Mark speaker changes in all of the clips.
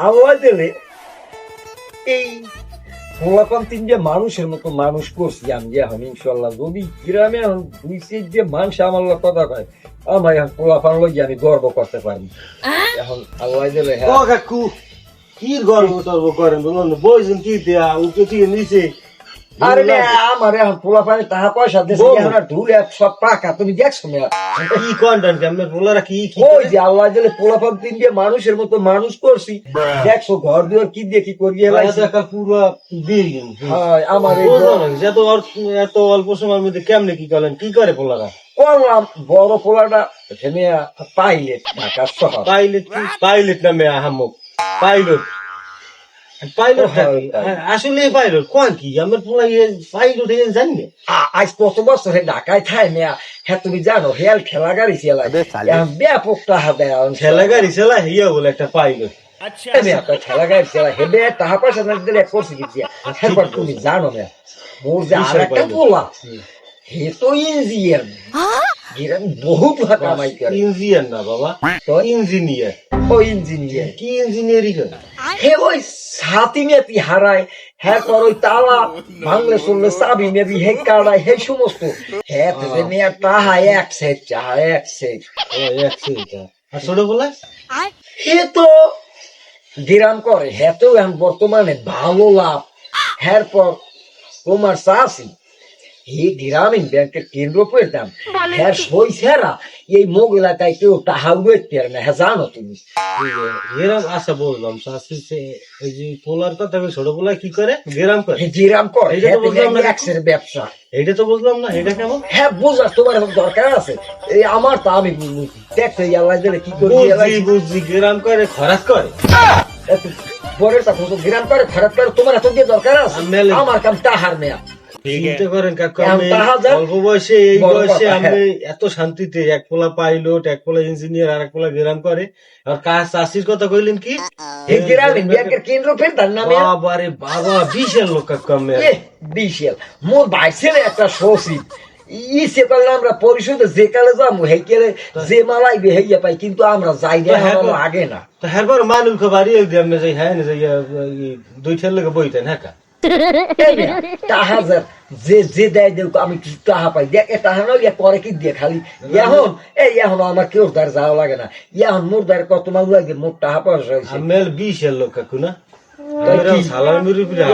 Speaker 1: আল্লাহ দিলে এই পোলাপান তিন যে মানুষের মতো মানুষ করছি আমি এখন ইনশাল্লাহ যদি গ্রামে এখন দুই সিট যে মানুষ আমার লোক কথা কয় আমার এখন পোলাপান লই আমি গর্ব করতে পারি এখন আল্লাহ দিলে
Speaker 2: ও কাকু কি গর্ব টর্ব করেন বলুন বইছেন কি দেয়া উঠে থেকে নিচে
Speaker 1: আরে আমার এখন পোলাপানে টাকা পয়সা দিয়েছে এখন আর ধুলে সব পাকা তুমি দেখছো মেয়া
Speaker 2: কি কন্টেন্ট আপনার বলারা কি কি
Speaker 1: ওই যে আল্লাহ দিলে পোলাপান তিন যে মানুষের মতো মানুষ করছি দেখছো ঘর দুয়ার কি দিয়ে কি করিয়ে লাইছি
Speaker 2: পুরো বিল্ডিং
Speaker 1: হয় আমার এই
Speaker 2: এত অল্প সময়ের মধ্যে কেমনে কি করলেন কি করে পোলারা
Speaker 1: করলাম বড় পোলাটা এখানে পাইলেট ঢাকার শহর
Speaker 2: পাইলট নামে আহামক পাইলট পাইলট আসলে পাইলট কোন কি আমার পোলা পাইলট জানি না
Speaker 1: আজ কত বছর ঢাকায় থাই মেয়া হ্যাঁ তুমি জানো হেল খেলা গাড়ি চালাই ব্যাপক টাকা দেয়
Speaker 2: ঠেলা গাড়ি চালা হিয়া বলে একটা পাইলট
Speaker 1: ঠেলা গাড়ি চালাই হেবে টাকা পয়সা না দিলে করছি কি একবার তুমি জানো মেয়া মোর যে আর একটা পোলা হে তো ইঞ্জিনিয়ার বহুত কামাই করে
Speaker 2: ইঞ্জিনিয়ার না বাবা
Speaker 1: তো
Speaker 2: ইঞ্জিনিয়ার
Speaker 1: ও ইঞ্জিনিয়ার
Speaker 2: কি ইঞ্জিনিয়ারিং করে
Speaker 1: হে ওই সাথী মেপি হারায় হ্যাঁ কর ওই তালা ভাঙলে শুনলে চাবি মেবি হে কাড়ায় হে সমস্ত হ্যাঁ মেয়ের তাহা এক সেট চাহা এক সেট
Speaker 2: আর ছোট বলে
Speaker 1: হে তো গ্রাম করে হ্যাঁ তো এখন বর্তমানে ভালো লাভ হ্যাঁ পর তোমার চাষি এই গ্রামীণ ব্যাংকের কেন্দ্র পেতাম হ্যাঁ সই ছাড়া এই মোগ এলাকায় কেউ টাহা উঠতে পারে না হ্যাঁ জানো তুমি
Speaker 2: এরম আশা বললাম ওই যে পোলার কথা ছোট পোলা কি করে গ্রাম করে
Speaker 1: গ্রাম করে
Speaker 2: এটা তো বুঝলাম না
Speaker 1: ট্যাক্সের ব্যবসা
Speaker 2: এটা তো বুঝলাম না এটা কেমন
Speaker 1: হ্যাঁ বুঝার তোমার এখন দরকার আছে এই আমার তো আমি ট্যাক্স আল্লাহ দিলে কি করি
Speaker 2: বুঝছি গ্রাম করে খরাত করে
Speaker 1: পরের কথা গ্রাম করে খারাপ করে তোমার এত দিয়ে দরকার আছে আমার কাম তাহার মেয়া
Speaker 2: চিন্তা করেন কাকু আমি অল্প বয়সে এই বয়সে আমি এত শান্তিতে এক পোলা পাইলট এক পোলা ইঞ্জিনিয়ার আর এক পোলা গ্রাম করে আর কাজ চাষির কথা কইলেন কি
Speaker 1: এই গ্রামীণ ব্যাংকের কেন্দ্র ফেরতার নামে
Speaker 2: বাবারে বাবা বিশাল লোক কাকু আমি
Speaker 1: বিশাল মোর ভাই ছেলে একটা সচিব ইসে করলে আমরা পরিষদে যে কালে যাবো হেই কেলে যে মালাইবে হেইয়া পাই কিন্তু আমরা যাই না আগে না
Speaker 2: তো হ্যাঁ মানুষ বাড়ি আমি যাই হ্যাঁ যাই দুই ঠেল লেগে বইতেন হ্যাঁ
Speaker 1: টাহা যে যে দেয় দেখ আমি কিছু টাহা পাই দেখ টাহা না পরে কি দিয়ে খালি এখন এখন আমার কেউ দ্বার যাওয়া লাগে না এখন মোর দ্বার কত মাল লাগে মোট টাহা পয়সা হয়েছে
Speaker 2: মেল বিশাল লোক কাকু না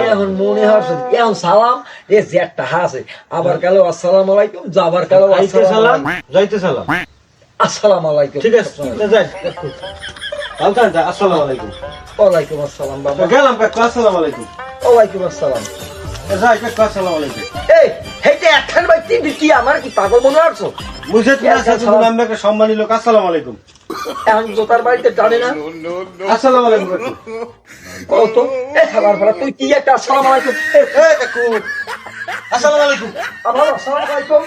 Speaker 1: এখন মনে হচ্ছে এখন সালাম এ যে টাহা আছে আবার কালো আসসালাম আলাইকুম যাবার কালো
Speaker 2: সালাম যাইতে সালাম
Speaker 1: আসসালাম আলাইকুম
Speaker 2: ঠিক আছে আসসালাম আলাইকুম
Speaker 1: ওয়ালাইকুম আসসালাম বাবা
Speaker 2: গেলাম কাকু আসসালাম আলাইকুম
Speaker 1: ওয়ালাইকুম আসসালাম
Speaker 2: যাই কাকু আসসালাম আলাইকুম
Speaker 1: এই হেইতে একখান ভাই তিন কি আমার কি পাগল মনে আছো
Speaker 2: বুঝে তুমি আমাকে সম্মানী লোক আসসালাম আলাইকুম
Speaker 1: এখন জোতার বাড়িতে জানে না
Speaker 2: আসসালাম আলাইকুম কাকু
Speaker 1: কত এ খাবার ফলা তুই কি একটা আসসালাম আলাইকুম
Speaker 2: কাকু আসসালাম আলাইকুম
Speaker 1: আবার আসসালাম আলাইকুম